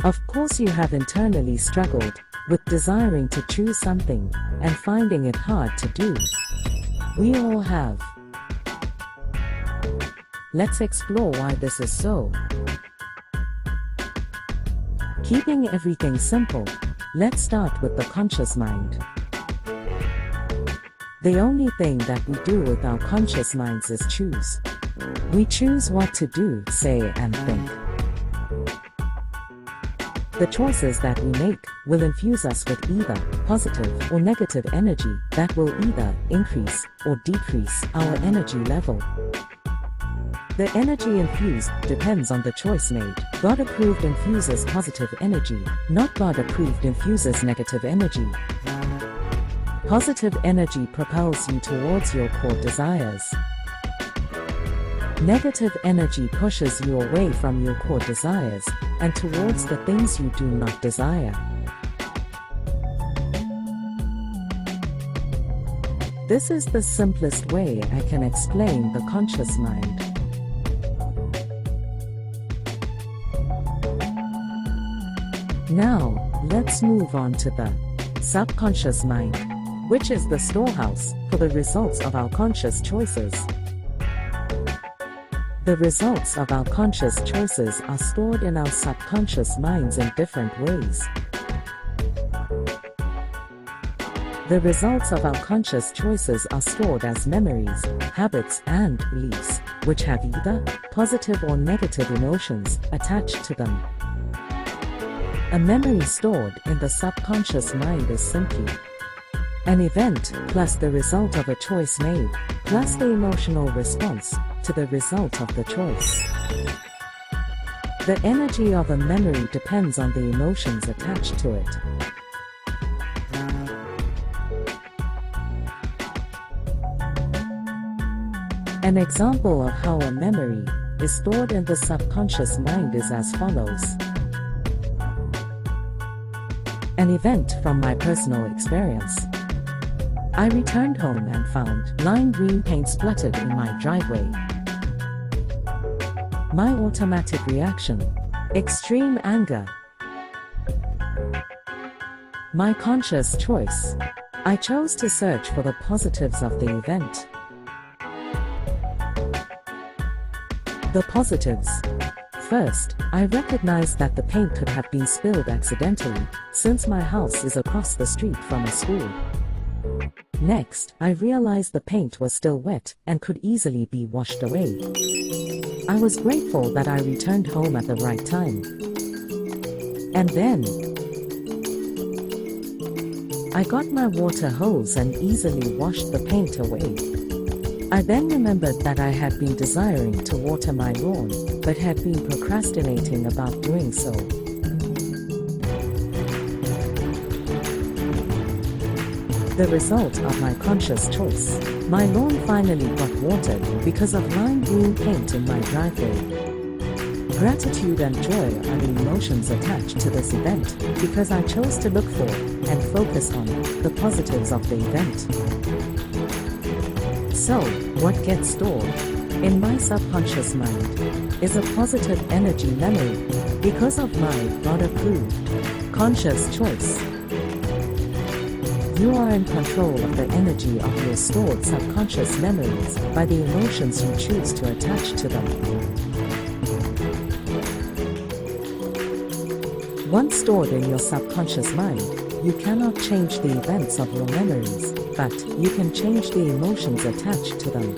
Of course you have internally struggled with desiring to choose something and finding it hard to do. We all have. Let's explore why this is so. Keeping everything simple, let's start with the conscious mind. The only thing that we do with our conscious minds is choose. We choose what to do, say, and think. The choices that we make will infuse us with either positive or negative energy that will either increase or decrease our energy level. The energy infused depends on the choice made. God-approved infuses positive energy, not God-approved infuses negative energy. Positive energy propels you towards your core desires. Negative energy pushes you away from your core desires and towards the things you do not desire. This is the simplest way I can explain the conscious mind. Now, let's move on to the subconscious mind, which is the storehouse for the results of our conscious choices. The results of our conscious choices are stored in our subconscious minds in different ways. The results of our conscious choices are stored as memories, habits, and beliefs, which have either positive or negative emotions attached to them. A memory stored in the subconscious mind is simply an event plus the result of a choice made, plus the emotional response to the result of the choice. The energy of a memory depends on the emotions attached to it. An example of how a memory is stored in the subconscious mind is as follows. An event from my personal experience. I returned home and found lime green paint splattered in my driveway. My automatic reaction: extreme anger. My conscious choice: I chose to search for the positives of the event. The positives. First, I recognized that the paint could have been spilled accidentally, since my house is across the street from a school. Next, I realized the paint was still wet and could easily be washed away. I was grateful that I returned home at the right time. And then, I got my water hose and easily washed the paint away. I then remembered that I had been desiring to water my lawn, but had been procrastinating about doing so. The result of my conscious choice: my lawn finally got watered because of lime green paint in my driveway. Gratitude and joy are the emotions attached to this event, because I chose to look for and focus on the positives of the event. So, what gets stored in my subconscious mind is a positive energy memory because of my God-approved conscious choice. You are in control of the energy of your stored subconscious memories by the emotions you choose to attach to them. Once stored in your subconscious mind, you cannot change the events of your memories, but you can change the emotions attached to them.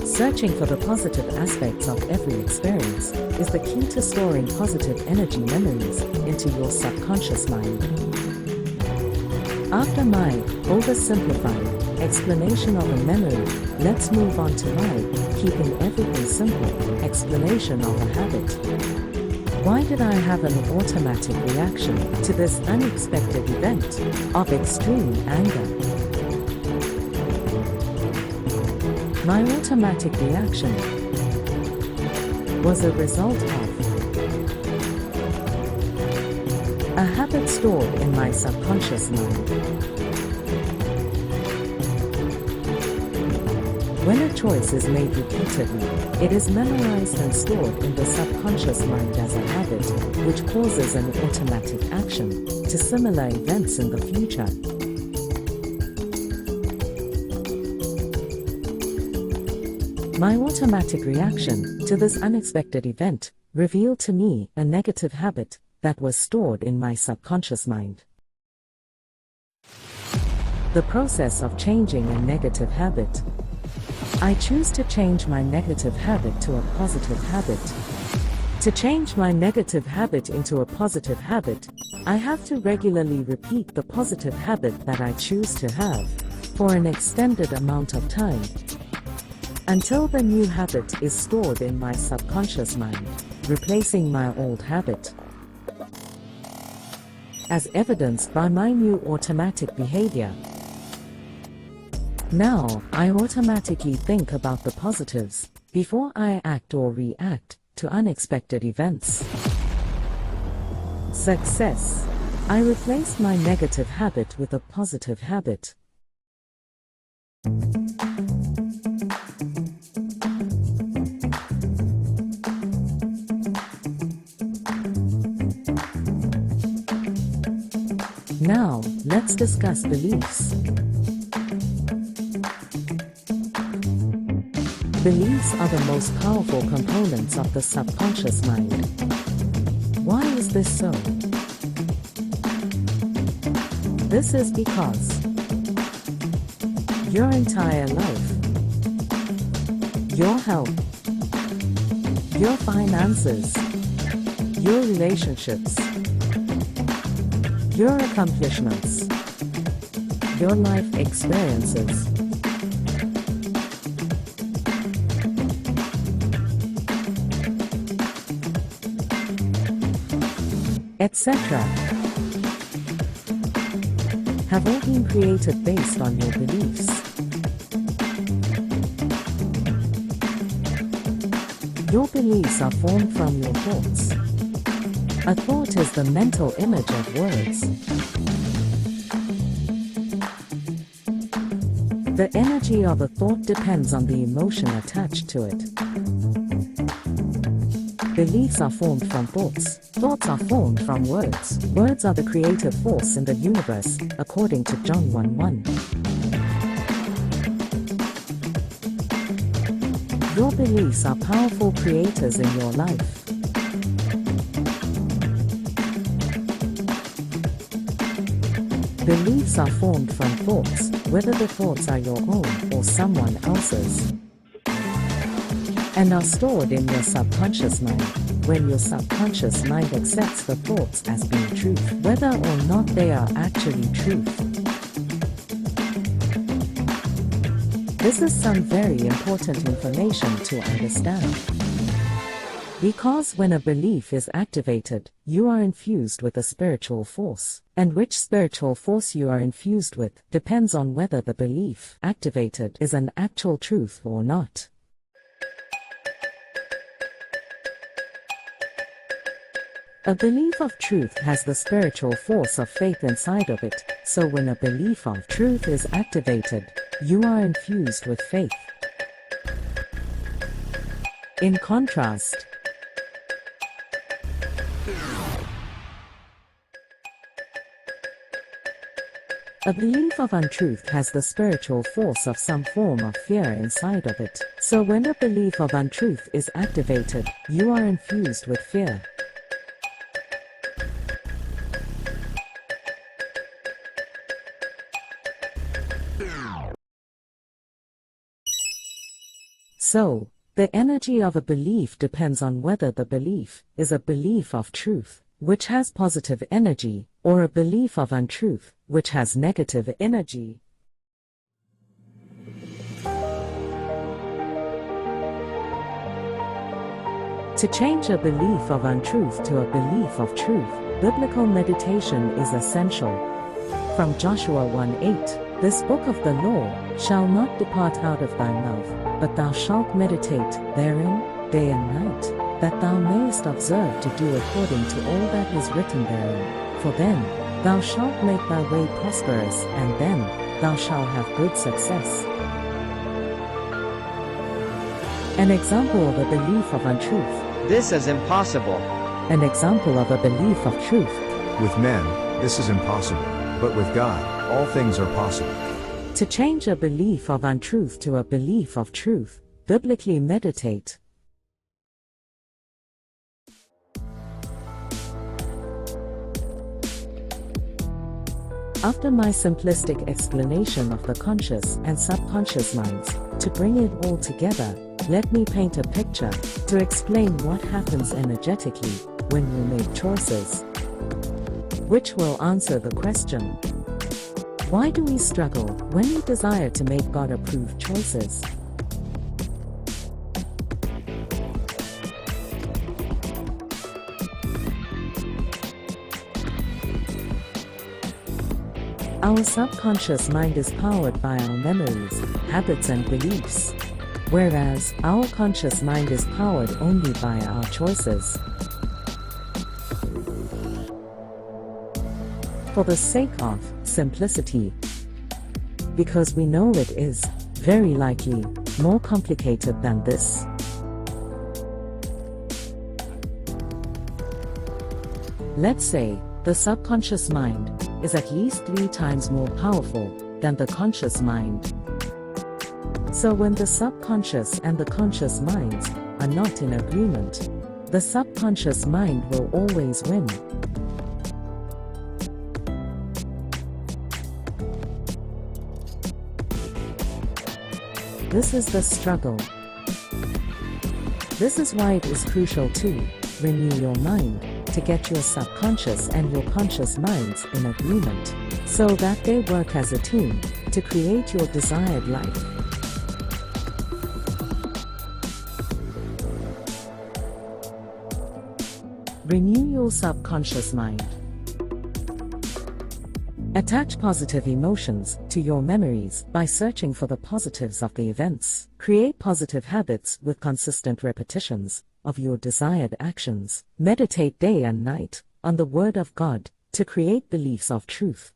Searching for the positive aspects of every experience is the key to storing positive energy memories into your subconscious mind. After my oversimplified explanation of a memory, let's move on to my keeping everything simple explanation of a habit. Why did I have an automatic reaction to this unexpected event of extreme anger? My automatic reaction was a result of a habit stored in my subconscious mind. When a choice is made repeatedly, It is memorized and stored in the subconscious mind as a habit, which causes an automatic action to similar events in the future. My automatic reaction to this unexpected event revealed to me a negative habit that was stored in my subconscious mind. The process of changing a negative habit. I choose to change my negative habit to a positive habit. To change my negative habit into a positive habit, I have to regularly repeat the positive habit that I choose to have for an extended amount of time, until the new habit is stored in my subconscious mind, replacing my old habit. As evidenced by my new automatic behavior. Now, I automatically think about the positives before I act or react to unexpected events. Success. I replaced my negative habit with a positive habit. Now, let's discuss beliefs. Beliefs are the most powerful components of the subconscious mind. Why is this so? This is because your entire life, your health, your finances, your relationships, your accomplishments, your life experiences, etc., have all been created based on your beliefs. Your beliefs are formed from your thoughts. A thought is the mental image of words. The energy of a thought depends on the emotion attached to it. Beliefs are formed from thoughts. Thoughts are formed from words. Words are the creative force in the universe, according to John 1:1. Your beliefs are powerful creators in your life. Beliefs are formed from thoughts, whether the thoughts are your own or someone else's, and are stored in your subconscious mind. When your subconscious mind accepts the thoughts as being truth, whether or not they are actually truth. This is some very important information to understand. Because when a belief is activated, you are infused with a spiritual force. And which spiritual force you are infused with depends on whether the belief activated is an actual truth or not. A belief of truth has the spiritual force of faith inside of it, so when a belief of truth is activated, you are infused with faith. In contrast, a belief of untruth has the spiritual force of some form of fear inside of it, so when a belief of untruth is activated, you are infused with fear. So, the energy of a belief depends on whether the belief is a belief of truth, which has positive energy, or a belief of untruth, which has negative energy. To change a belief of untruth to a belief of truth, biblical meditation is essential. From Joshua 1:8, this book of the law shall not depart out of thy mouth, but thou shalt meditate therein day and night, that thou mayest observe to do according to all that is written therein. For then thou shalt make thy way prosperous, and then thou shalt have good success. An example of a belief of untruth. This is impossible. An example of a belief of truth. With men, this is impossible, but with God, all things are possible. To change a belief of untruth to a belief of truth, biblically meditate. After my simplistic explanation of the conscious and subconscious minds, to bring it all together, let me paint a picture to explain what happens energetically when we make choices, which will answer the question, why do we struggle when we desire to make God-approved choices? Our subconscious mind is powered by our memories, habits and beliefs, whereas our conscious mind is powered only by our choices. For the sake of simplicity, because we know it is, very likely, more complicated than this. Let's say the subconscious mind is at least 3 times more powerful than the conscious mind. So when the subconscious and the conscious minds are not in agreement, the subconscious mind will always win. This is the struggle. This is why it is crucial to renew your mind, to get your subconscious and your conscious minds in agreement, so that they work as a team to create your desired life. Renew your subconscious mind. Attach positive emotions to your memories by searching for the positives of the events. Create positive habits with consistent repetitions of your desired actions. Meditate day and night on the Word of God to create beliefs of truth.